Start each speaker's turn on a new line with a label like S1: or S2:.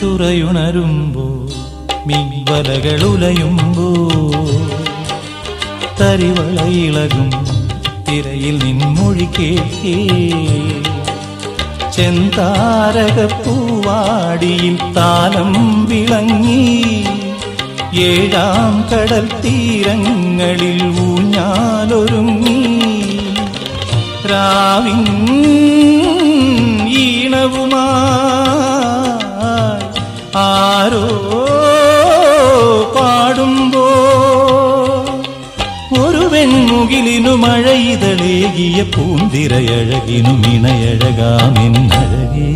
S1: തുറയുണരുമ്പോ മീൻവലകളുലയുമ്പോ തരിവളയിളകും തിരയിൽ നിൻമൊഴി കേൾക്കേ ചെന്താരകപ്പൂവാടിയിൽ താലം വിളങ്ങി ഏഴാം കടൽ തീരങ്ങളിൽ ഊഞ്ഞാലൊരുങ്ങി രാവിൻ ഈണവുമായി ആരോ പാടുമ്പോ ഒരു വെൺമുകിലിനു മഴയിതളേകിയ പൂന്തിരയഴകിനു മിണയഴകാമെന്നഴകേ